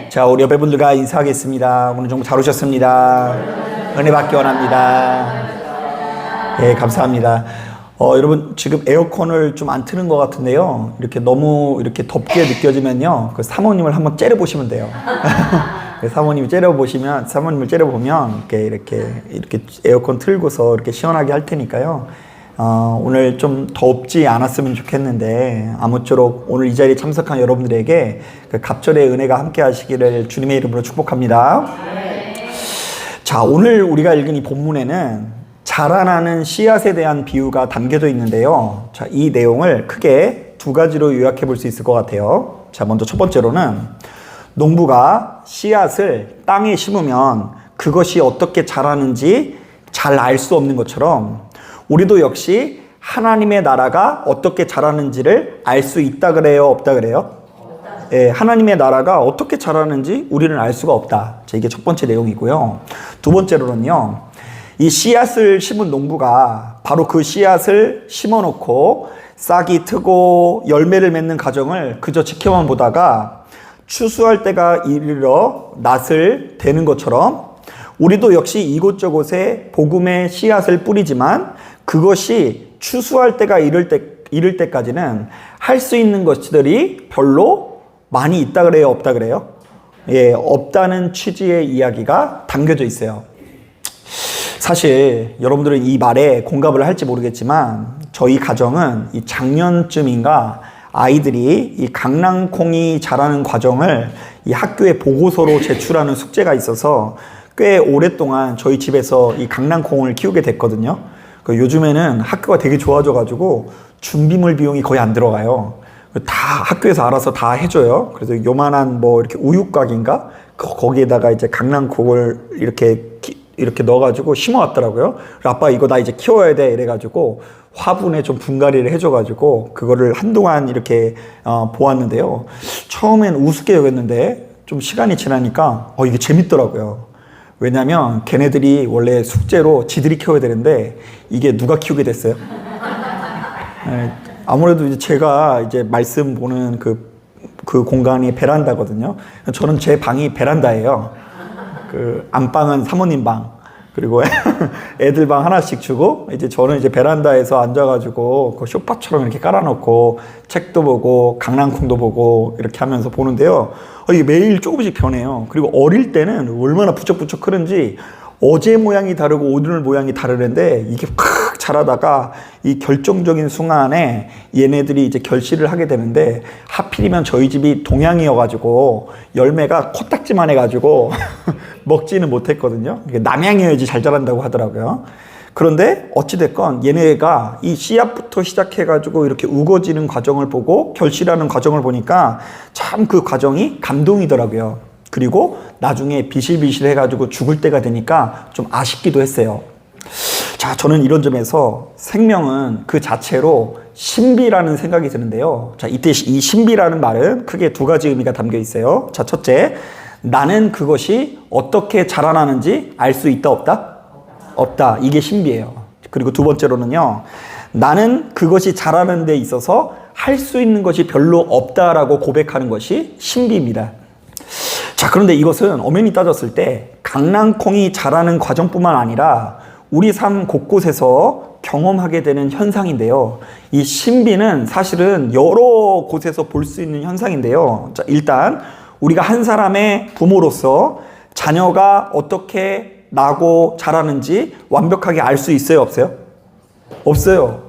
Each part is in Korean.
자, 우리 옆에분들과 인사하겠습니다. 오늘 정말 잘 오셨습니다. 은혜 받기 원합니다. 네, 감사합니다. 여러분 지금 에어컨을 좀 안 트는 것 같은데요. 이렇게 너무 이렇게 덥게 느껴지면요, 그 사모님을 한번 째려보시면 돼요. 사모님을 째려보면 이렇게 에어컨 틀고서 이렇게 시원하게 할 테니까요. 오늘 좀 덥지 않았으면 좋겠는데, 아무쪼록 오늘 이 자리에 참석한 여러분들에게 그 갑절의 은혜가 함께 하시기를 주님의 이름으로 축복합니다. 자, 오늘 우리가 읽은 이 본문에는 자라나는 씨앗에 대한 비유가 담겨져 있는데요. 자, 이 내용을 크게 두 가지로 요약해 볼 수 있을 것 같아요. 자, 먼저 첫 번째로는 농부가 씨앗을 땅에 심으면 그것이 어떻게 자라는지 잘 알 수 없는 것처럼 우리도 역시 하나님의 나라가 어떻게 자라는지를 알 수 있다 그래요, 없다 그래요? 예, 하나님의 나라가 어떻게 자라는지 우리는 알 수가 없다. 자, 이게 첫 번째 내용이고요. 두 번째로는요, 이 씨앗을 심은 농부가 바로 그 씨앗을 심어놓고 싹이 트고 열매를 맺는 과정을 그저 지켜만 보다가 추수할 때가 이르러 낫을 대는 것처럼 우리도 역시 이곳저곳에 복음의 씨앗을 뿌리지만 그것이 추수할 때가 이를 때까지는 할 수 있는 것들이 별로 많이 있다 그래요, 없다 그래요? 예, 없다는 취지의 이야기가 담겨져 있어요. 사실 여러분들은 이 말에 공감을 할지 모르겠지만 저희 가정은 이 작년쯤인가 아이들이 이 강낭콩이 자라는 과정을 이 학교에 보고서로 제출하는 숙제가 있어서 꽤 오랫동안 저희 집에서 이 강낭콩을 키우게 됐거든요. 요즘에는 학교가 되게 좋아져가지고 준비물 비용이 거의 안 들어가요. 다 학교에서 알아서 다 해줘요. 그래서 요만한 뭐 이렇게 우유곽인가? 거기에다가 이제 강낭콩을 이렇게 넣어가지고 심어왔더라고요. 아빠 이거 나 이제 키워야 돼 이래가지고 화분에 좀 분갈이를 해줘가지고 그거를 한동안 이렇게 보았는데요. 처음엔 우습게 여겼는데 좀 시간이 지나니까 이게 재밌더라고요. 왜냐면 걔네들이 원래 숙제로 지들이 키워야 되는데 이게 누가 키우게 됐어요? 네, 아무래도 이제 제가 이제 말씀 보는 그 공간이 베란다거든요. 저는 제 방이 베란다예요. 그 안방은 사모님 방, 그리고 애들 방 하나씩 주고 이제 저는 이제 베란다에서 앉아가지고 그 소파처럼 이렇게 깔아놓고 책도 보고 강낭콩도 보고 이렇게 하면서 보는데요. 이게 매일 조금씩 변해요. 그리고 어릴 때는 얼마나 부쩍부쩍 크는지 어제 모양이 다르고 오늘 모양이 다르는데 이게 팍 자라다가 이 결정적인 순간에 얘네들이 이제 결실을 하게 되는데 하필이면 저희 집이 동양이어가지고 열매가 코딱지만 해가지고 먹지는 못했거든요. 남양이어야지 잘 자란다고 하더라고요. 그런데 어찌됐건 얘네가 이 씨앗부터 시작해가지고 이렇게 우거지는 과정을 보고 결실하는 과정을 보니까 참 그 과정이 감동이더라고요. 그리고 나중에 비실비실 해가지고 죽을 때가 되니까 좀 아쉽기도 했어요. 자, 저는 이런 점에서 생명은 그 자체로 신비라는 생각이 드는데요. 자, 이때 이 신비라는 말은 크게 두 가지 의미가 담겨 있어요. 자, 첫째, 나는 그것이 어떻게 자라나는지 알 수 있다, 없다? 없다. 이게 신비예요. 그리고 두 번째로는요, 나는 그것이 자라는 데 있어서 할 수 있는 것이 별로 없다라고 고백하는 것이 신비입니다. 자, 그런데 이것은 엄연히 따졌을 때 강낭콩이 자라는 과정뿐만 아니라 우리 삶 곳곳에서 경험하게 되는 현상인데요. 이 신비는 사실은 여러 곳에서 볼 수 있는 현상인데요. 자, 일단 우리가 한 사람의 부모로서 자녀가 어떻게 나고 자라는지 완벽하게 알 수 있어요, 없어요? 없어요.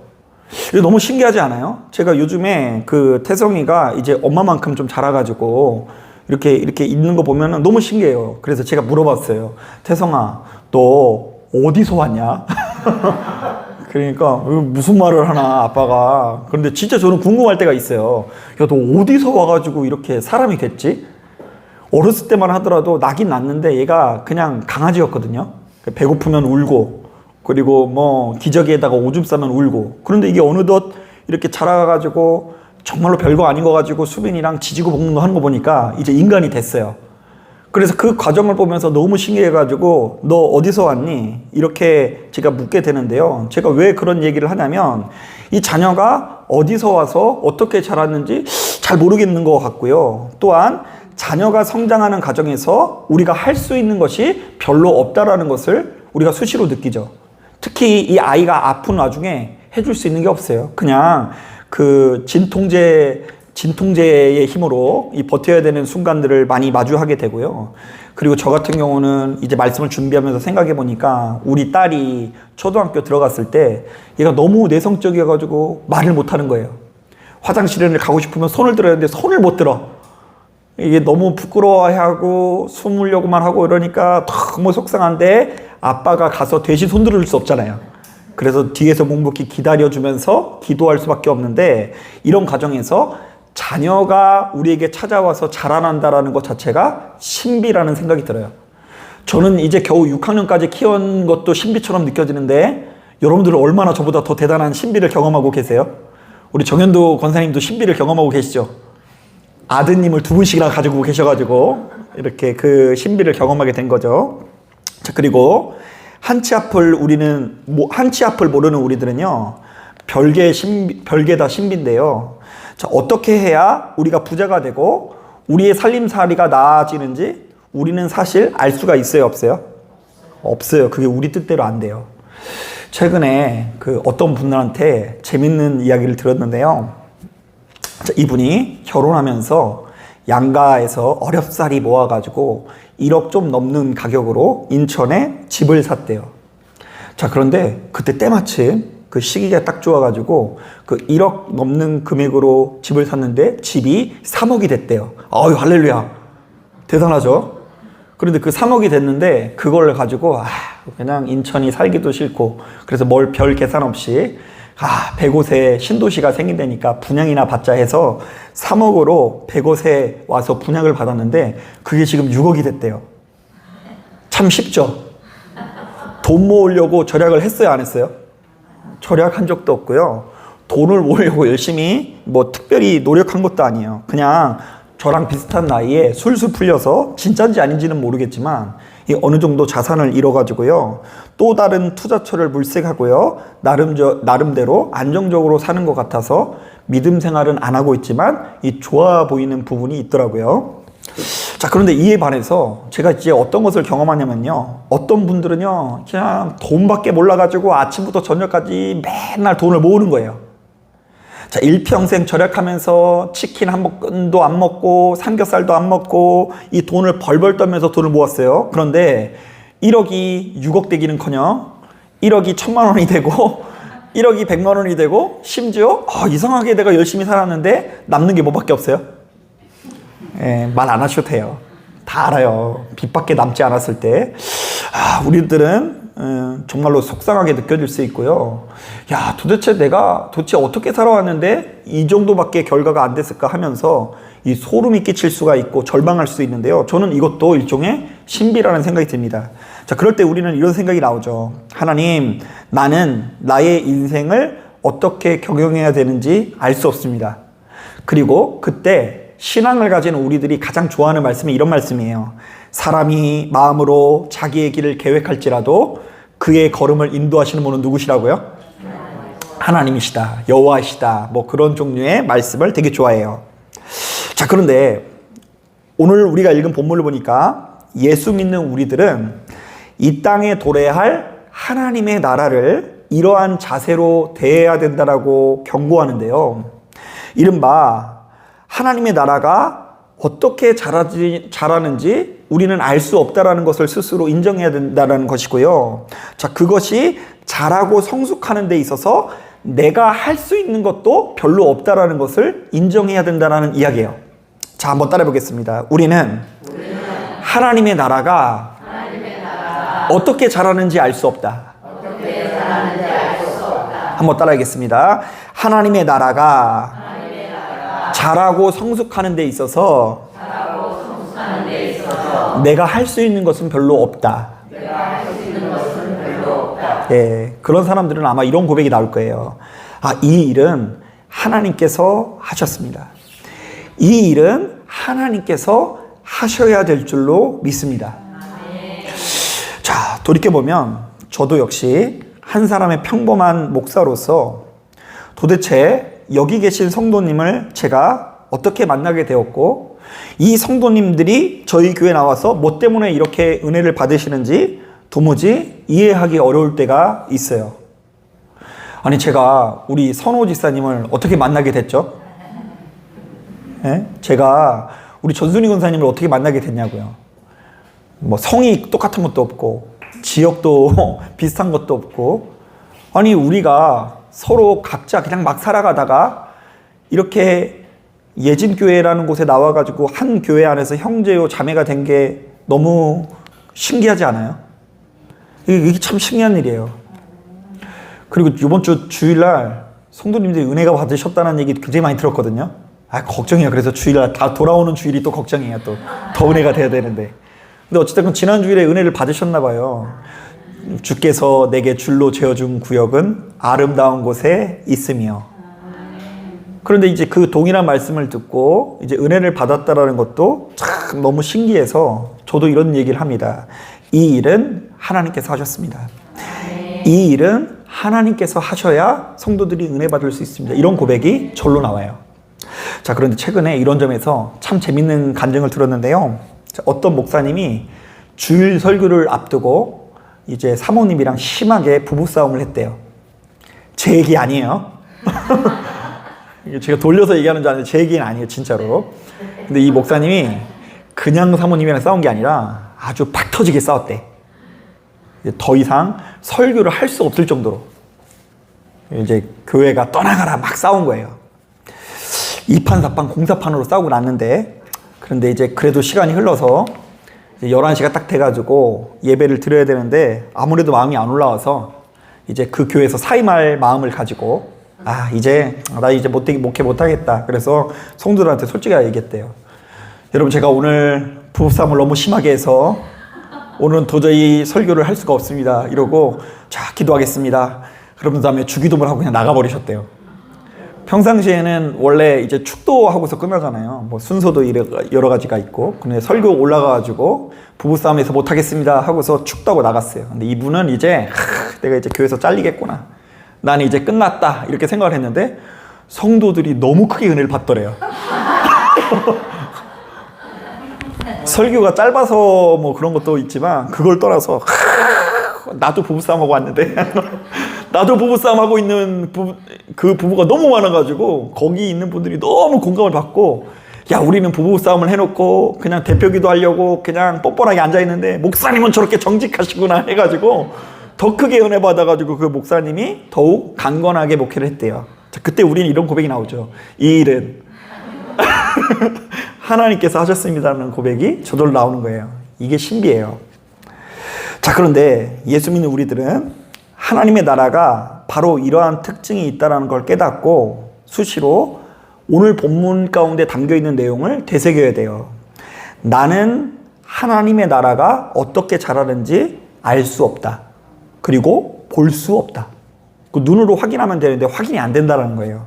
이거 너무 신기하지 않아요? 제가 요즘에 그 태성이가 이제 엄마만큼 좀 자라가지고 이렇게 있는 거 보면은 너무 신기해요. 그래서 제가 물어봤어요. 태성아, 너 어디서 왔냐? 그러니까 무슨 말을 하나 아빠가. 그런데 진짜 저는 궁금할 때가 있어요. 야, 너 어디서 와가지고 이렇게 사람이 됐지? 어렸을 때만 하더라도 나긴 났는데 얘가 그냥 강아지였거든요. 배고프면 울고, 그리고 뭐 기저귀에다가 오줌 싸면 울고. 그런데 이게 어느덧 이렇게 자라가지고 정말로 별거 아닌 거 가지고 수빈이랑 지지고 볶는 거 하는 거 보니까 이제 인간이 됐어요. 그래서 그 과정을 보면서 너무 신기해가지고 너 어디서 왔니? 이렇게 제가 묻게 되는데요. 제가 왜 그런 얘기를 하냐면 이 자녀가 어디서 와서 어떻게 자랐는지 잘 모르겠는 것 같고요. 또한 자녀가 성장하는 과정에서 우리가 할 수 있는 것이 별로 없다라는 것을 우리가 수시로 느끼죠. 특히 이 아이가 아픈 와중에 해줄 수 있는 게 없어요. 그냥 그 진통제의 힘으로 이 버텨야 되는 순간들을 많이 마주하게 되고요. 그리고 저 같은 경우는 이제 말씀을 준비하면서 생각해 보니까 우리 딸이 초등학교 들어갔을 때 얘가 너무 내성적이어가지고 말을 못 하는 거예요. 화장실에 가고 싶으면 손을 들어야 되는데 손을 못 들어. 이게 너무 부끄러워하고 숨으려고만 하고 이러니까 너무 속상한데 아빠가 가서 대신 손 들을 수 없잖아요. 그래서 뒤에서 묵묵히 기다려주면서 기도할 수밖에 없는데, 이런 과정에서 자녀가 우리에게 찾아와서 자라난다라는 것 자체가 신비라는 생각이 들어요. 저는 이제 겨우 6학년까지 키운 것도 신비처럼 느껴지는데, 여러분들은 얼마나 저보다 더 대단한 신비를 경험하고 계세요? 우리 정현도 권사님도 신비를 경험하고 계시죠? 아드님을 두 분씩이나 가지고 계셔가지고 이렇게 그 신비를 경험하게 된 거죠. 자, 그리고 한치 앞을 모르는 우리들은요, 별개 다 신비인데요. 자, 어떻게 해야 우리가 부자가 되고 우리의 살림살이가 나아지는지 우리는 사실 알 수가 있어요, 없어요? 없어요. 그게 우리 뜻대로 안 돼요. 최근에 그 어떤 분들한테 재밌는 이야기를 들었는데요. 자, 이분이 결혼하면서 양가에서 어렵사리 모아가지고 1억 좀 넘는 가격으로 인천에 집을 샀대요. 자, 그런데 그때 때마침 그 시기가 딱 좋아가지고 그 1억 넘는 금액으로 집을 샀는데 집이 3억이 됐대요. 아유, 할렐루야. 대단하죠? 그런데 그 3억이 됐는데 그걸 가지고 그냥 인천이 살기도 싫고, 그래서 뭘 별 계산 없이 100곳에 신도시가 생긴다니까 분양이나 받자 해서 3억으로 100곳에 와서 분양을 받았는데 그게 지금 6억이 됐대요. 참 쉽죠? 돈 모으려고 절약을 했어요, 안 했어요? 절약한 적도 없고요. 돈을 모으려고 열심히 뭐 특별히 노력한 것도 아니에요. 그냥 저랑 비슷한 나이에 술술 풀려서 진짜인지 아닌지는 모르겠지만 어느 정도 자산을 잃어가지고요, 또 다른 투자처를 물색하고요, 나름대로 안정적으로 사는 것 같아서 믿음 생활은 안 하고 있지만 이 좋아 보이는 부분이 있더라고요. 자, 그런데 이에 반해서 제가 이제 어떤 것을 경험하냐면요, 어떤 분들은요 그냥 돈밖에 몰라가지고 아침부터 저녁까지 맨날 돈을 모으는 거예요. 자, 일평생 절약하면서 치킨 한 번도 안 먹고 삼겹살도 안 먹고 이 돈을 벌벌 떨면서 돈을 모았어요. 그런데 1억이 6억 되기는커녕 1억이 1000만 원이 되고 1억이 100만 원이 되고, 심지어 이상하게 내가 열심히 살았는데 남는 게 뭐밖에 없어요? 말 안 하셔도 돼요. 다 알아요. 빚밖에 남지 않았을 때 우리들은 정말로 속상하게 느껴질 수 있고요. 야, 내가 어떻게 살아왔는데 이 정도밖에 결과가 안 됐을까 하면서 이 소름이 끼칠 수가 있고 절망할 수 있는데요. 저는 이것도 일종의 신비라는 생각이 듭니다. 자, 그럴 때 우리는 이런 생각이 나오죠. 하나님, 나는 나의 인생을 어떻게 경영해야 되는지 알 수 없습니다. 그리고 그때 신앙을 가진 우리들이 가장 좋아하는 말씀이 이런 말씀이에요. 사람이 마음으로 자기의 길을 계획할지라도 그의 걸음을 인도하시는 분은 누구시라고요? 하나님이시다, 여호와이시다, 뭐 그런 종류의 말씀을 되게 좋아해요. 자, 그런데 오늘 우리가 읽은 본문을 보니까 예수 믿는 우리들은 이 땅에 도래할 하나님의 나라를 이러한 자세로 대해야 된다라고 경고하는데요. 이른바 하나님의 나라가 어떻게 자라는지 우리는 알 수 없다라는 것을 스스로 인정해야 된다는 것이고요. 자, 그것이 자라고 성숙하는 데 있어서 내가 할 수 있는 것도 별로 없다라는 것을 인정해야 된다는 이야기예요. 자, 한번 따라해 보겠습니다. 우리는 하나님의 나라가 어떻게 자라는지 알 수 없다. 한번 따라하겠습니다. 하나님의 나라가 자라고 성숙하는 데 있어서 내가 할 수 있는 것은 별로 없다. 예, 그런 사람들은 아마 이런 고백이 나올 거예요. 이 일은 하나님께서 하셨습니다. 이 일은 하나님께서 하셔야 될 줄로 믿습니다. 자, 돌이켜보면 저도 역시 한 사람의 평범한 목사로서 도대체 여기 계신 성도님을 제가 어떻게 만나게 되었고 이 성도님들이 저희 교회 나와서 뭐 때문에 이렇게 은혜를 받으시는지 도무지 이해하기 어려울 때가 있어요. 아니, 제가 우리 선호 지사님을 어떻게 만나게 됐죠? 네? 제가 우리 전순희 권사님을 어떻게 만나게 됐냐고요. 뭐 성이 똑같은 것도 없고 지역도 비슷한 것도 없고, 아니 우리가 서로 각자 그냥 막 살아가다가 이렇게 예진교회라는 곳에 나와가지고 한 교회 안에서 형제요 자매가 된 게 너무 신기하지 않아요? 이게 참 신기한 일이에요. 그리고 이번 주 주일날 성도님들이 은혜가 받으셨다는 얘기 굉장히 많이 들었거든요. 아, 걱정이에요. 그래서 주일날 다 돌아오는 주일이 또 걱정이에요. 또 더 은혜가 돼야 되는데. 근데 어쨌든 지난 주일에 은혜를 받으셨나 봐요. 주께서 내게 줄로 재어준 구역은 아름다운 곳에 있으며. 그런데 이제 그 동일한 말씀을 듣고 이제 은혜를 받았다라는 것도 참 너무 신기해서 저도 이런 얘기를 합니다. 이 일은 하나님께서 하셨습니다. 이 일은 하나님께서 하셔야 성도들이 은혜 받을 수 있습니다. 이런 고백이 절로 나와요. 자, 그런데 최근에 이런 점에서 참 재밌는 간증을 들었는데요. 어떤 목사님이 주일 설교를 앞두고 이제 사모님이랑 심하게 부부싸움을 했대요. 제 얘기 아니에요. 제가 돌려서 얘기하는 줄 아는데 제 얘기는 아니에요, 진짜로. 근데 이 목사님이 그냥 사모님이랑 싸운 게 아니라 아주 팍 터지게 싸웠대. 더 이상 설교를 할 수 없을 정도로 이제 교회가 떠나가라 막 싸운 거예요. 이판사판 공사판으로 싸우고 났는데, 그런데 이제 그래도 시간이 흘러서 11시가 딱 돼가지고 예배를 드려야 되는데 아무래도 마음이 안 올라와서 이제 그 교회에서 사임할 마음을 가지고 나 이제 목회 못하겠다. 그래서 성도들한테 솔직하게 얘기했대요. 여러분, 제가 오늘 부부싸움을 너무 심하게 해서 오늘은 도저히 설교를 할 수가 없습니다. 이러고 자, 기도하겠습니다. 그러면 다음에 주기도문을 하고 그냥 나가버리셨대요. 평상시에는 원래 이제 축도하고서 끝나잖아요. 뭐 순서도 여러 가지가 있고. 근데 설교 올라가가지고 부부싸움에서 못하겠습니다 하고서 축도하고 나갔어요. 근데 이분은 이제 내가 이제 교회에서 잘리겠구나, 나는 이제 끝났다, 이렇게 생각을 했는데 성도들이 너무 크게 은혜를 받더래요. 설교가 짧아서 뭐 그런 것도 있지만 그걸 떠나서 나도 부부싸움하고 왔는데 나도 부부싸움하고 있는 그 부부가 너무 많아가지고 거기 있는 분들이 너무 공감을 받고, 야, 우리는 부부싸움을 해놓고 그냥 대표기도 하려고 그냥 뻔뻔하게 앉아있는데 목사님은 저렇게 정직하시구나 해가지고 더 크게 은혜 받아가지고 그 목사님이 더욱 강건하게 목회를 했대요. 자, 그때 우리는 이런 고백이 나오죠. 이 일은 하나님께서 하셨습니다라는 고백이 저절로 나오는 거예요. 이게 신비해요. 자, 그런데 예수 믿는 우리들은 하나님의 나라가 바로 이러한 특징이 있다는 걸 깨닫고 수시로 오늘 본문 가운데 담겨있는 내용을 되새겨야 돼요. 나는 하나님의 나라가 어떻게 자라는지 알 수 없다. 그리고 볼 수 없다. 그 눈으로 확인하면 되는데 확인이 안 된다는 거예요.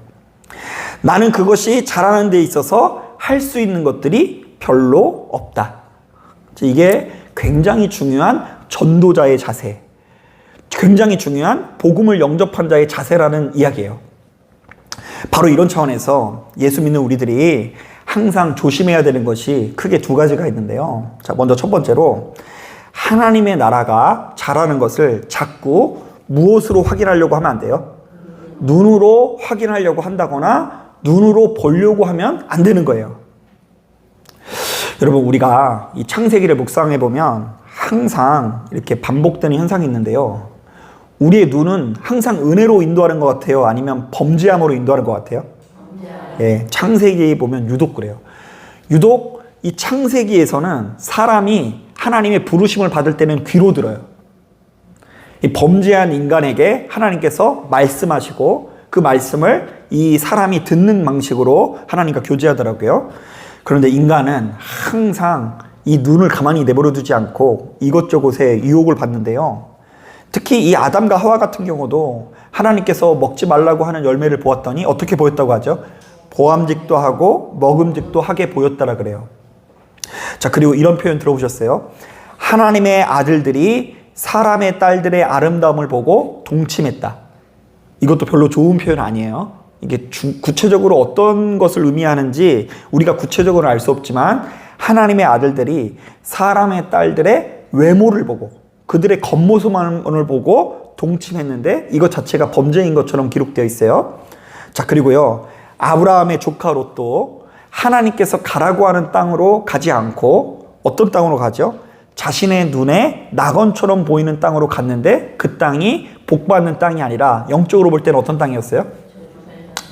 나는 그것이 자라는 데 있어서 할 수 있는 것들이 별로 없다. 이게 굉장히 중요한 전도자의 자세, 굉장히 중요한 복음을 영접한 자의 자세라는 이야기예요. 바로 이런 차원에서 예수 믿는 우리들이 항상 조심해야 되는 것이 크게 두 가지가 있는데요. 자, 먼저 첫 번째로 하나님의 나라가 자라는 것을 자꾸 무엇으로 확인하려고 하면 안 돼요? 눈으로 확인하려고 한다거나 눈으로 보려고 하면 안 되는 거예요. 여러분, 우리가 이 창세기를 묵상해 보면 항상 이렇게 반복되는 현상이 있는데요. 우리의 눈은 항상 은혜로 인도하는 것 같아요? 아니면 범죄함으로 인도하는 것 같아요? 예, 창세기 보면 유독 그래요. 유독 이 창세기에서는 사람이 하나님의 부르심을 받을 때는 귀로 들어요. 이 범죄한 인간에게 하나님께서 말씀하시고 그 말씀을 이 사람이 듣는 방식으로 하나님과 교제하더라고요. 그런데 인간은 항상 이 눈을 가만히 내버려 두지 않고 이것저것에 유혹을 받는데요. 특히 이 아담과 하와 같은 경우도 하나님께서 먹지 말라고 하는 열매를 보았더니 어떻게 보였다고 하죠? 보암직도 하고 먹음직도 하게 보였다라 그래요. 자, 그리고 이런 표현 들어보셨어요? 하나님의 아들들이 사람의 딸들의 아름다움을 보고 동침했다. 이것도 별로 좋은 표현 아니에요. 이게 구체적으로 어떤 것을 의미하는지 우리가 구체적으로 알 수 없지만 하나님의 아들들이 사람의 딸들의 외모를 보고 그들의 겉모습만을 보고 동침했는데 이것 자체가 범죄인 것처럼 기록되어 있어요. 자, 그리고요, 아브라함의 조카 롯도 하나님께서 가라고 하는 땅으로 가지 않고 어떤 땅으로 가죠? 자신의 눈에 낙원처럼 보이는 땅으로 갔는데 그 땅이 복받는 땅이 아니라 영적으로 볼 때는 어떤 땅이었어요?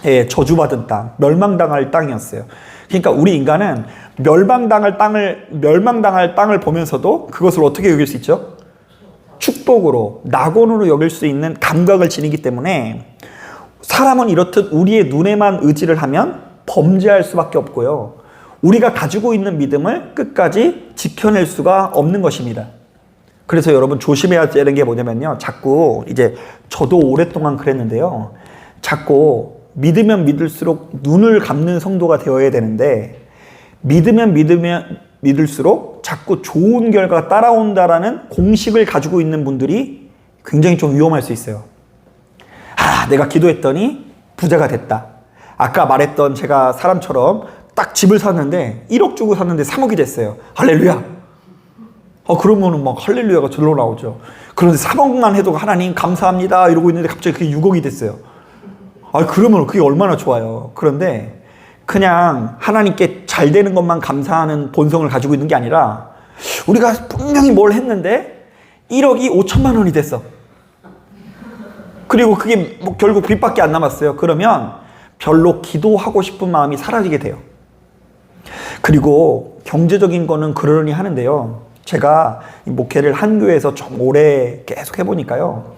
예, 저주받은 땅, 멸망당할 땅이었어요. 그러니까 우리 인간은 멸망당할 땅을 보면서도 그것을 어떻게 여길 수 있죠? 축복으로, 낙원으로 여길 수 있는 감각을 지니기 때문에 사람은 이렇듯 우리의 눈에만 의지를 하면 범죄할 수밖에 없고요. 우리가 가지고 있는 믿음을 끝까지 지켜낼 수가 없는 것입니다. 그래서 여러분 조심해야 되는 게 뭐냐면요. 자꾸 이제 저도 오랫동안 그랬는데요. 자꾸 믿으면 믿을수록 눈을 감는 성도가 되어야 되는데 믿으면 믿을수록 자꾸 좋은 결과가 따라온다라는 공식을 가지고 있는 분들이 굉장히 좀 위험할 수 있어요. 아, 내가 기도했더니 부자가 됐다. 아까 말했던 제가 사람처럼 딱 집을 샀는데 1억 주고 샀는데 3억이 됐어요. 할렐루야. 그러면은 막 할렐루야가 절로 나오죠. 그런데 3억만 해도 하나님 감사합니다 이러고 있는데 갑자기 그게 6억이 됐어요. 그러면 그게 얼마나 좋아요. 그런데 그냥 하나님께 잘 되는 것만 감사하는 본성을 가지고 있는 게 아니라 우리가 분명히 뭘 했는데 1억이 5천만 원이 됐어. 그리고 그게 뭐 결국 빚밖에 안 남았어요. 그러면 별로 기도하고 싶은 마음이 사라지게 돼요. 그리고 경제적인 거는 그러려니 하는데요. 제가 목회를 한 교회에서 좀 오래 계속 해보니까요.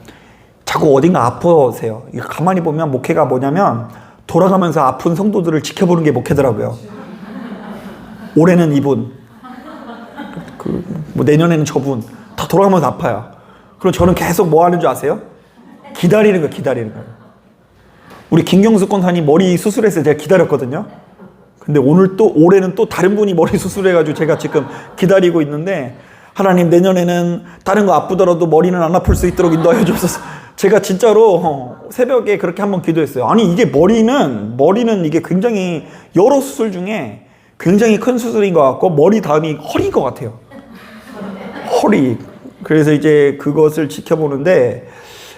자꾸 어딘가 아프세요. 가만히 보면 목회가 뭐냐면 돌아가면서 아픈 성도들을 지켜보는 게 목회더라고요. 올해는 이분, 뭐 내년에는 저분, 다 돌아가면서 아파요. 그럼 저는 계속 뭐 하는 줄 아세요? 기다리는 거예요, 기다리는 거예요. 우리 김경수 권사님 머리 수술했을 때 제가 기다렸거든요. 근데 올해는 또 다른 분이 머리 수술해가지고 제가 지금 기다리고 있는데 하나님 내년에는 다른 거 아프더라도 머리는 안 아플 수 있도록 인도하여 주옵소서. 제가 진짜로 새벽에 그렇게 한번 기도했어요. 아니 이게 머리는 이게 굉장히 여러 수술 중에 굉장히 큰 수술인 것 같고 머리 다음이 허리인 것 같아요. 허리. 그래서 이제 그것을 지켜보는데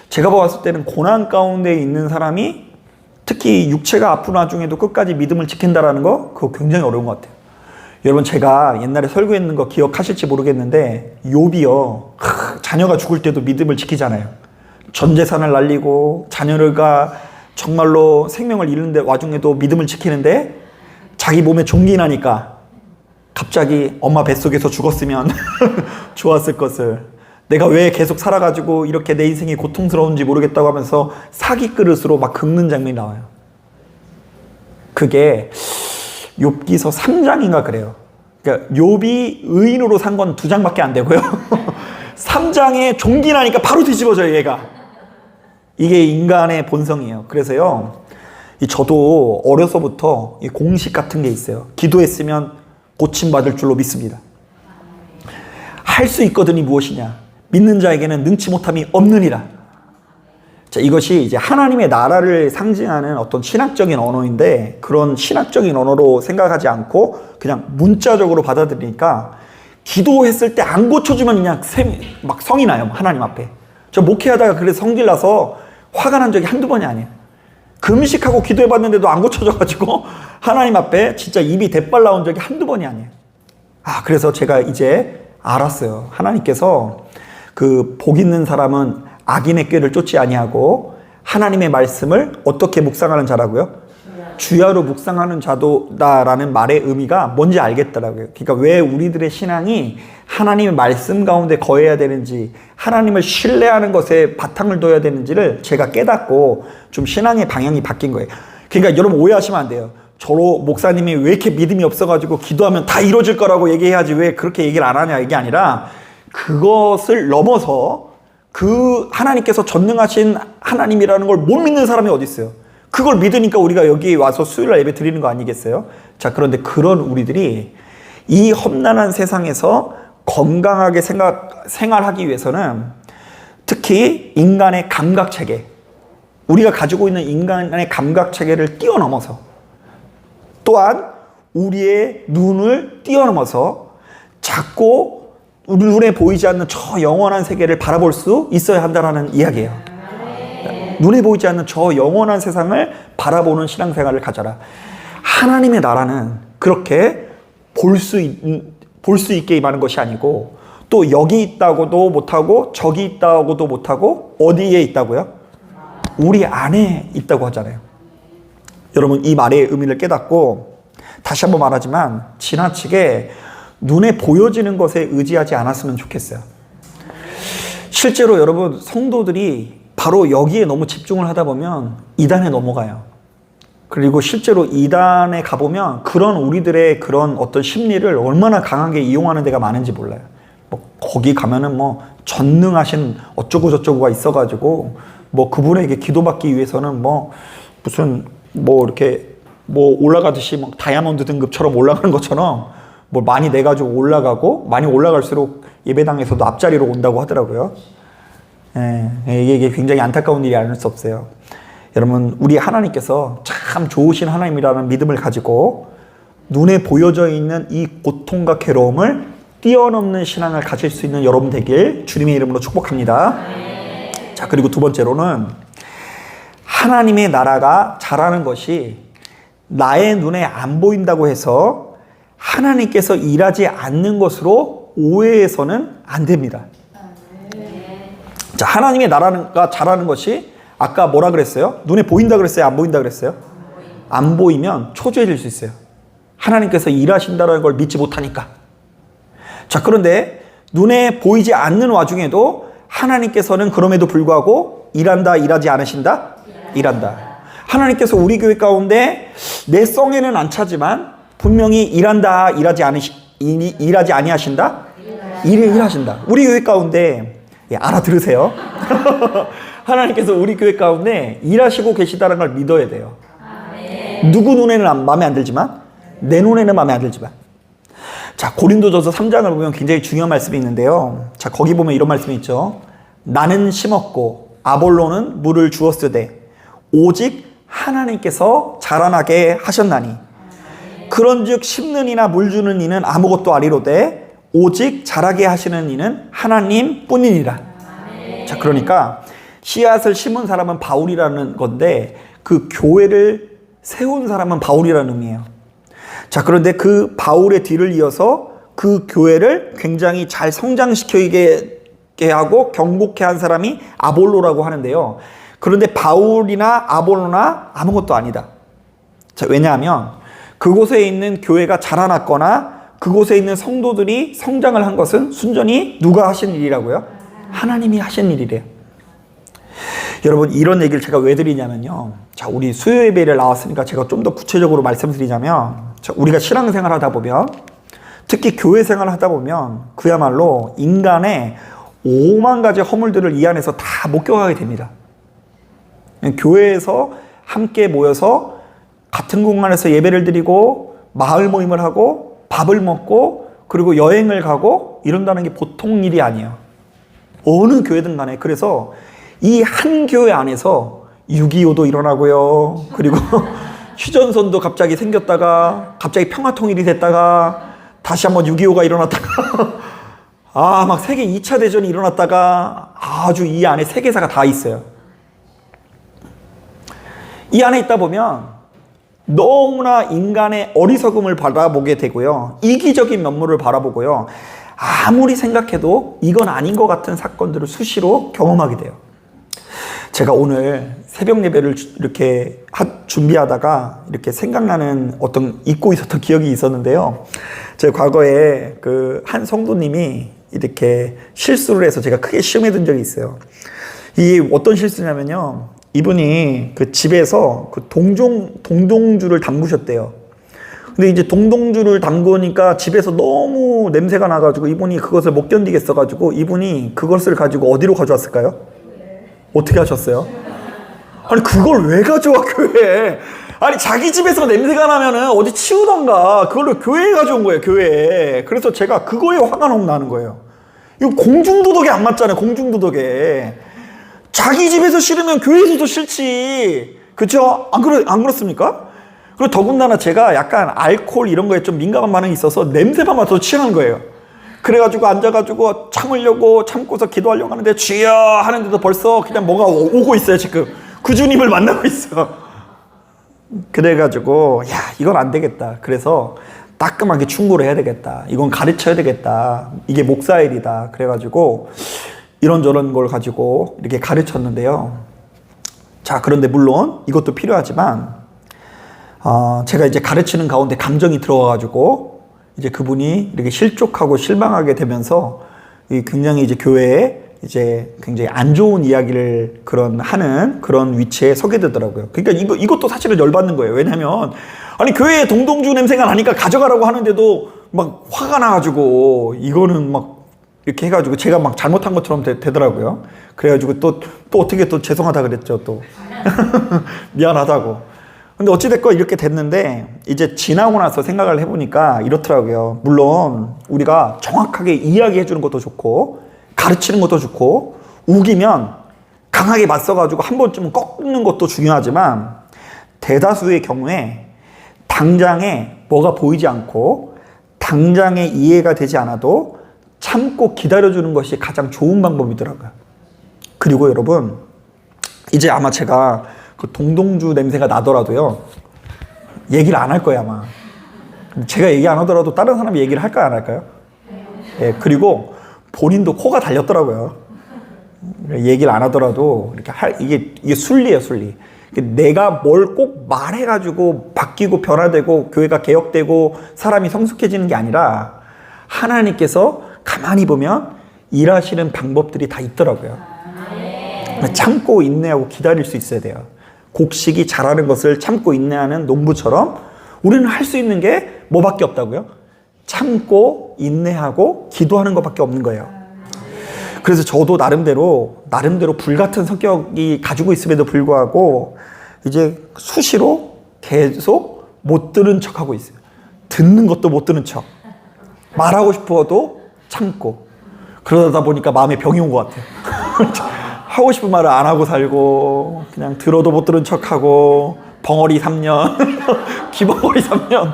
제가 봤을 때는 고난 가운데 있는 사람이 특히 육체가 아픈 와중에도 끝까지 믿음을 지킨다라는 거 그거 굉장히 어려운 것 같아요. 여러분 제가 옛날에 설교했는 거 기억하실지 모르겠는데 욥이요. 자녀가 죽을 때도 믿음을 지키잖아요. 전 재산을 날리고 자녀가 정말로 생명을 잃는 와중에도 믿음을 지키는데 자기 몸에 종기 나니까 갑자기 엄마 뱃속에서 죽었으면 좋았을 것을 내가 왜 계속 살아가지고 이렇게 내 인생이 고통스러운지 모르겠다고 하면서 사기 그릇으로 막 긁는 장면이 나와요. 그게 욥기서 3장인가 그래요. 그러니까 욥이 의인으로 산 건 2장밖에 안 되고요. 3장에 종기 나니까 바로 뒤집어져요, 얘가. 이게 인간의 본성이에요. 그래서요, 저도 어려서부터 이 공식 같은 게 있어요. 기도했으면 고침받을 줄로 믿습니다. 할 수 있거든이 무엇이냐? 믿는 자에게는 능치 못함이 없느니라. 자, 이것이 이제 하나님의 나라를 상징하는 어떤 신학적인 언어인데 그런 신학적인 언어로 생각하지 않고 그냥 문자적으로 받아들이니까 기도했을 때 안 고쳐주면 그냥 막 성이 나요. 하나님 앞에. 저 목회하다가 그래서 성질 나서 화가 난 적이 한두 번이 아니에요. 금식하고 기도해봤는데도 안 고쳐져가지고 하나님 앞에 진짜 입이 대빨 나온 적이 한두 번이 아니에요. 그래서 제가 이제 알았어요. 하나님께서 그 복 있는 사람은 악인의 꾀를 쫓지 아니하고 하나님의 말씀을 어떻게 묵상하는 자라고요? 주야로 묵상하는 자도다라는 말의 의미가 뭔지 알겠더라고요. 그러니까 왜 우리들의 신앙이 하나님의 말씀 가운데 거해야 되는지 하나님을 신뢰하는 것에 바탕을 둬야 되는지를 제가 깨닫고 좀 신앙의 방향이 바뀐 거예요. 그러니까 여러분 오해하시면 안 돼요. 저로 목사님이 왜 이렇게 믿음이 없어가지고 기도하면 다 이루어질 거라고 얘기해야지 왜 그렇게 얘기를 안 하냐 이게 아니라 그것을 넘어서 그 하나님께서 전능하신 하나님이라는 걸 못 믿는 사람이 어디 있어요? 그걸 믿으니까 우리가 여기 와서 수요일날 예배 드리는 거 아니겠어요? 자, 그런데 그런 우리들이 이 험난한 세상에서 건강하게 생활하기 위해서는 특히 인간의 감각체계, 우리가 가지고 있는 인간의 감각 체계를 뛰어넘어서 또한 우리의 눈을 뛰어넘어서 작고 우리 눈에 보이지 않는 저 영원한 세계를 바라볼 수 있어야 한다는 이야기예요. 눈에 보이지 않는 저 영원한 세상을 바라보는 신앙생활을 가져라. 하나님의 나라는 그렇게 볼 수 있게 임하는 것이 아니고 또 여기 있다고도 못하고 저기 있다고도 못하고 어디에 있다고요? 우리 안에 있다고 하잖아요. 여러분 이 말의 의미를 깨닫고 다시 한번 말하지만 지나치게 눈에 보여지는 것에 의지하지 않았으면 좋겠어요. 실제로 여러분 성도들이 바로 여기에 너무 집중을 하다 보면 이단에 넘어가요. 그리고 실제로 이단에 가보면 그런 우리들의 그런 어떤 심리를 얼마나 강하게 이용하는 데가 많은지 몰라요. 뭐 거기 가면은 뭐 전능하신 어쩌고 저쩌고가 있어가지고 뭐 그분에게 기도받기 위해서는 뭐 무슨 뭐 이렇게 뭐 올라가듯이 막 다이아몬드 등급처럼 올라가는 것처럼 뭐 많이 내가지고 올라가고 많이 올라갈수록 예배당에서도 앞자리로 온다고 하더라고요. 이게 굉장히 안타까운 일이 아닐 수 없어요. 여러분 우리 하나님께서 참 좋으신 하나님이라는 믿음을 가지고 눈에 보여져 있는 이 고통과 괴로움을 뛰어넘는 신앙을 가질 수 있는 여러분 되길 주님의 이름으로 축복합니다. 자, 그리고 두 번째로는 하나님의 나라가 자라는 것이 나의 눈에 안 보인다고 해서 하나님께서 일하지 않는 것으로 오해해서는 안 됩니다. 자, 하나님의 나라가 자라는 것이 아까 뭐라 그랬어요? 눈에 보인다 그랬어요? 안 보인다 그랬어요? 안 보이면 초조해질 수 있어요. 하나님께서 일하신다는 걸 믿지 못하니까. 자, 그런데 눈에 보이지 않는 와중에도 하나님께서는 그럼에도 불구하고 일한다, 일하지 않으신다? 일한다. 하나님께서 우리 교회 가운데 내 성에는 안 차지만 분명히 일한다, 일하지 아니하신다? 일하신다. 우리 교회 가운데 알아들으세요. 하나님께서 우리 교회 가운데 일하시고 계시다는 걸 믿어야 돼요. 누구 눈에는 마음에 안 들지만 내 눈에는 마음에 안 들지만. 자, 고린도전서 3장을 보면 굉장히 중요한 말씀이 있는데요. 자, 거기 보면 이런 말씀이 있죠. 나는 심었고 아볼로는 물을 주었으되 오직 하나님께서 자라나게 하셨나니 그런즉 심는 이나 물 주는 이는 아무것도 아니로되 오직 자라게 하시는 이는 하나님 뿐이니라. 자, 그러니까 씨앗을 심은 사람은 바울이라는 건데 그 교회를 세운 사람은 바울이라는 의미예요. 자, 그런데 그 바울의 뒤를 이어서 그 교회를 굉장히 잘 성장시키게 하고 경고케 한 사람이 아볼로라고 하는데요. 그런데 바울이나 아볼로나 아무것도 아니다. 자, 왜냐하면 그곳에 있는 교회가 자라났거나 그곳에 있는 성도들이 성장을 한 것은 순전히 누가 하신 일이라고요? 하나님이 하신 일이래요. 여러분 이런 얘기를 제가 왜 드리냐면요. 자, 우리 수요 예배를 나왔으니까 제가 좀 더 구체적으로 말씀드리자면 자, 우리가 신앙생활 하다 보면 특히 교회 생활을 하다 보면 그야말로 인간의 5만 가지 허물들을 이 안에서 다 목격하게 됩니다. 교회에서 함께 모여서 같은 공간에서 예배를 드리고 마을 모임을 하고 밥을 먹고 그리고 여행을 가고 이런다는 게 보통 일이 아니에요. 어느 교회든 간에. 그래서 이 한 교회 안에서 6.25도 일어나고요. 그리고 휴전선도 갑자기 생겼다가 갑자기 평화통일이 됐다가 다시 한번 6.25가 일어났다가 막 세계 2차 대전이 일어났다가 아주 이 안에 세계사가 다 있어요. 이 안에 있다 보면 너무나 인간의 어리석음을 바라보게 되고요. 이기적인 면모를 바라보고요. 아무리 생각해도 이건 아닌 것 같은 사건들을 수시로 경험하게 돼요. 제가 오늘 새벽 예배를 이렇게 준비하다가 이렇게 생각나는 어떤 잊고 있었던 기억이 있었는데요. 제가 과거에 그 한 성도님이 이렇게 실수를 해서 제가 크게 시험에 든 적이 있어요. 이게 어떤 실수냐면요. 이분이 그 집에서 그 동동주를 담그셨대요. 근데 이제 동동주를 담그니까 집에서 너무 냄새가 나가지고 이분이 그것을 못 견디겠어가지고 이분이 그것을 가지고 어디로 가져왔을까요? 어떻게 하셨어요? 아니 그걸 왜 가져와 교회에? 아니 자기 집에서 냄새가 나면은 어디 치우던가 그걸로 교회에 가져온 거예요. 교회에. 그래서 제가 그거에 화가 너무 나는 거예요. 이거 공중도덕에 안 맞잖아요. 공중도덕에. 자기 집에서 싫으면 교회에서도 싫지. 그쵸? 안 그렇습니까? 그리고 더군다나 제가 약간 알코올 이런 거에 좀 민감한 반응이 있어서 냄새만 맡아도 취하는 거예요. 그래가지고 앉아가지고 참고서 기도하려고 하는데 주여 하는데도 벌써 그냥 뭐가 오고 있어요. 지금 구주님을 만나고 있어. 그래가지고 야, 이건 안 되겠다. 그래서 따끔하게 충고를 해야 되겠다. 이건 가르쳐야 되겠다. 이게 목사 일이다. 그래가지고 이런저런 걸 가지고 이렇게 가르쳤는데요. 자, 그런데 물론 이것도 필요하지만 제가 이제 가르치는 가운데 감정이 들어와가지고 이제 그분이 이렇게 실족하고 실망하게 되면서 굉장히 이제 교회에 이제 굉장히 안 좋은 이야기를 하는 그런 위치에 서게 되더라고요. 그러니까 이것도 사실은 열받는 거예요. 왜냐면 아니 교회에 동동주 냄새가 나니까 가져가라고 하는데도 막 화가 나가지고 이거는 막 이렇게 해가지고 제가 막 잘못한 것처럼 되더라고요. 그래가지고 또 어떻게 또 죄송하다 그랬죠. 또 미안하다고. 근데 어찌됐건 이렇게 됐는데 이제 지나고 나서 생각을 해보니까 이렇더라고요. 물론 우리가 정확하게 이야기해 주는 것도 좋고 가르치는 것도 좋고 우기면 강하게 맞서가지고 한 번쯤은 꺾는 것도 중요하지만 대다수의 경우에 당장에 뭐가 보이지 않고 당장에 이해가 되지 않아도 참고 기다려주는 것이 가장 좋은 방법이더라고요. 그리고 여러분 이제 아마 제가 그 동동주 냄새가 나더라도요 얘기를 안 할 거예요. 아마 제가 얘기 안 하더라도 다른 사람이 얘기를 할까요 안 할까요? 예, 그리고 본인도 코가 달렸더라고요. 얘기를 안 하더라도 이렇게 이게 순리예요. 순리. 내가 뭘 꼭 말해가지고 바뀌고 변화되고 교회가 개혁되고 사람이 성숙해지는 게 아니라 하나님께서 가만히 보면 일하시는 방법들이 다 있더라고요. 참고 인내하고 기다릴 수 있어야 돼요. 곡식이 자라는 것을 참고 인내하는 농부처럼 우리는 할 수 있는 게 뭐밖에 없다고요? 참고 인내하고 기도하는 것밖에 없는 거예요. 그래서 저도 나름대로 불같은 성격이 가지고 있음에도 불구하고 이제 수시로 계속 못 들은 척하고 있어요. 듣는 것도 못 듣는 척. 말하고 싶어도 참고. 그러다 보니까 마음에 병이 온 것 같아요. 하고 싶은 말을 안 하고 살고 그냥 들어도 못 들은 척하고 벙어리 3년 기벙어리 3년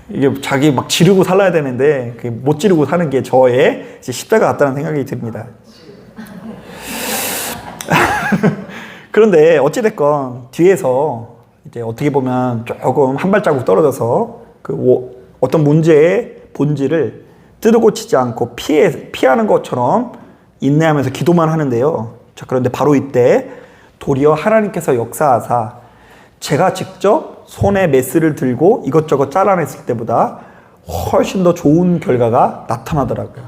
이게 자기 막 지르고 살아야 되는데 못 지르고 사는 게 저의 십자가 같다는 생각이 듭니다. 그런데 어찌됐건 뒤에서 이제 어떻게 보면 조금 한 발자국 떨어져서 어떤 문제의 본질을 뜯어고치지 않고 피하는 것처럼 인내하면서 기도만 하는데요. 자, 그런데 바로 이때 도리어 하나님께서 역사하사 제가 직접 손에 메스를 들고 이것저것 잘라냈을 때보다 훨씬 더 좋은 결과가 나타나더라고요.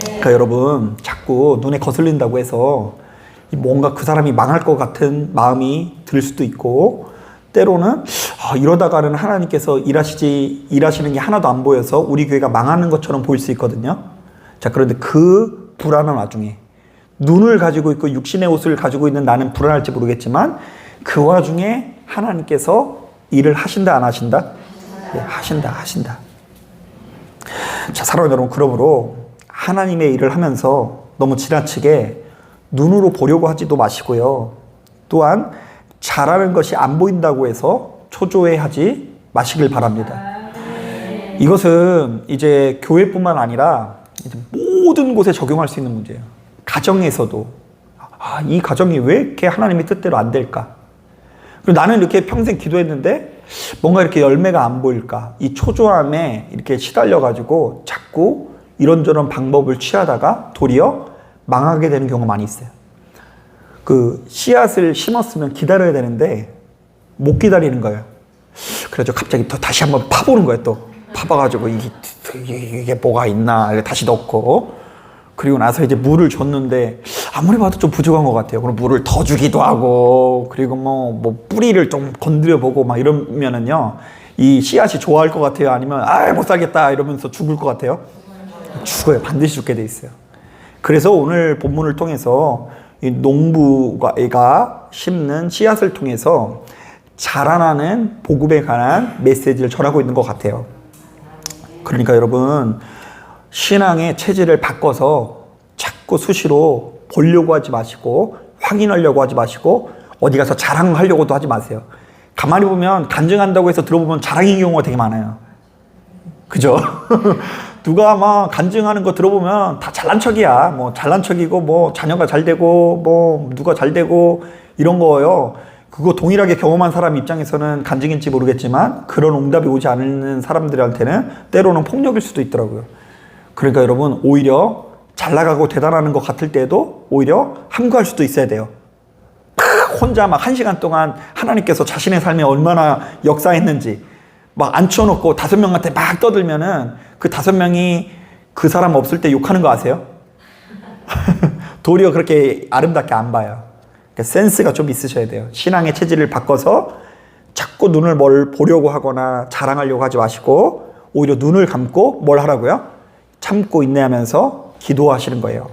그러니까 여러분 자꾸 눈에 거슬린다고 해서 뭔가 그 사람이 망할 것 같은 마음이 들 수도 있고 때로는 이러다가는 하나님께서 일하시는 게 하나도 안 보여서 우리 교회가 망하는 것처럼 보일 수 있거든요. 자, 그런데 그 불안한 와중에 눈을 가지고 있고 육신의 옷을 가지고 있는 나는 불안할지 모르겠지만 그 와중에 하나님께서 일을 하신다 안 하신다? 예, 하신다. 자, 사랑하는 여러분, 그러므로 하나님의 일을 하면서 너무 지나치게 눈으로 보려고 하지도 마시고요. 또한 잘하는 것이 안 보인다고 해서 초조해하지 마시길 바랍니다. 이것은 이제 교회뿐만 아니라 이제 모든 곳에 적용할 수 있는 문제예요. 가정에서도 이 가정이 왜 이렇게 하나님의 뜻대로 안 될까? 그리고 나는 이렇게 평생 기도했는데 뭔가 이렇게 열매가 안 보일까? 이 초조함에 이렇게 시달려가지고 자꾸 이런저런 방법을 취하다가 도리어 망하게 되는 경우가 많이 있어요. 그 씨앗을 심었으면 기다려야 되는데 못 기다리는 거예요. 그래서 갑자기 또 다시 한번 파보는 거예요. 또 파봐가지고 이게 뭐가 있나 다시 넣고 그리고 나서 이제 물을 줬는데 아무리 봐도 좀 부족한 것 같아요. 그럼 물을 더 주기도 하고 그리고 뭐 뿌리를 좀 건드려 보고 막 이러면은요 이 씨앗이 좋아할 것 같아요. 아니면 못 살겠다 이러면서 죽을 것 같아요. 죽어요. 반드시 죽게 돼 있어요. 그래서 오늘 본문을 통해서 이 농부가 심는 씨앗을 통해서 자라나는 복음에 관한 메시지를 전하고 있는 것 같아요. 그러니까 여러분 신앙의 체질을 바꿔서 자꾸 수시로 보려고 하지 마시고 확인하려고 하지 마시고 어디 가서 자랑하려고도 하지 마세요. 가만히 보면 간증한다고 해서 들어보면 자랑인 경우가 되게 많아요. 그죠? 누가 막 간증하는 거 들어보면 다 잘난 척이야. 뭐 잘난 척이고 뭐 자녀가 잘 되고 뭐 누가 잘 되고 이런 거예요. 그거 동일하게 경험한 사람 입장에서는 간증인지 모르겠지만 그런 응답이 오지 않는 사람들한테는 때로는 폭력일 수도 있더라고요. 그러니까 여러분 오히려 잘 나가고 대단하는 것 같을 때도 오히려 함구할 수도 있어야 돼요. 혼자 막 1시간 동안 하나님께서 자신의 삶에 얼마나 역사했는지 막 앉혀놓고 5명한테 막 떠들면은 그 5명이 그 사람 없을 때 욕하는 거 아세요? 도리어 그렇게 아름답게 안 봐요. 그러니까 센스가 좀 있으셔야 돼요. 신앙의 체질을 바꿔서 자꾸 눈을 뭘 보려고 하거나 자랑하려고 하지 마시고 오히려 눈을 감고 뭘 하라고요? 참고 인내하면서 기도하시는 거예요.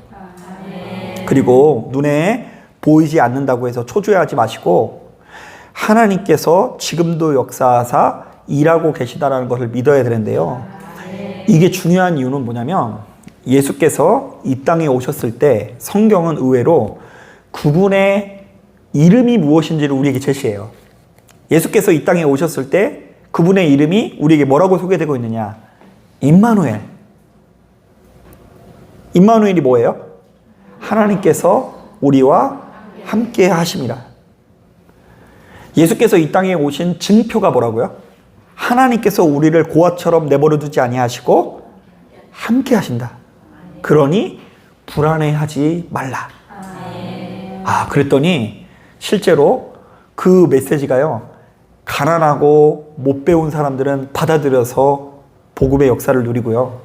그리고 눈에 보이지 않는다고 해서 초조해하지 마시고 하나님께서 지금도 역사하사 일하고 계시다라는 것을 믿어야 되는데요. 이게 중요한 이유는 뭐냐면 예수께서 이 땅에 오셨을 때 성경은 의외로 그분의 이름이 무엇인지를 우리에게 제시해요. 예수께서 이 땅에 오셨을 때 그분의 이름이 우리에게 뭐라고 소개되고 있느냐? 임마누엘. 임마누엘이 뭐예요? 하나님께서 우리와 함께 하심이라. 예수께서 이 땅에 오신 증표가 뭐라고요? 하나님께서 우리를 고아처럼 내버려 두지 아니하시고 함께 하신다. 그러니 불안해하지 말라. 그랬더니 실제로 그 메시지가요. 가난하고 못 배운 사람들은 받아들여서 복음의 역사를 누리고요.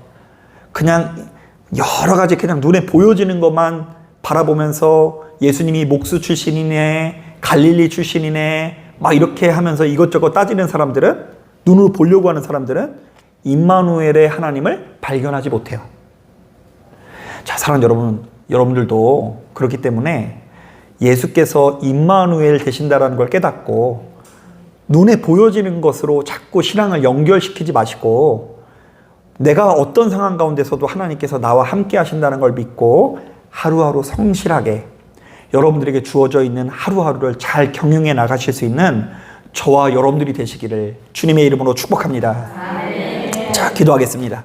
그냥 여러 가지 그냥 눈에 보여지는 것만 바라보면서 예수님이 목수 출신이네, 갈릴리 출신이네, 막 이렇게 하면서 이것저것 따지는 사람들은, 눈으로 보려고 하는 사람들은 임마누엘의 하나님을 발견하지 못해요. 자, 사랑하는 여러분, 여러분들도 그렇기 때문에 예수께서 임마누엘 되신다라는 걸 깨닫고 눈에 보여지는 것으로 자꾸 신앙을 연결시키지 마시고 내가 어떤 상황 가운데서도 하나님께서 나와 함께 하신다는 걸 믿고 하루하루 성실하게 여러분들에게 주어져 있는 하루하루를 잘 경영해 나가실 수 있는 저와 여러분들이 되시기를 주님의 이름으로 축복합니다. 자, 기도하겠습니다.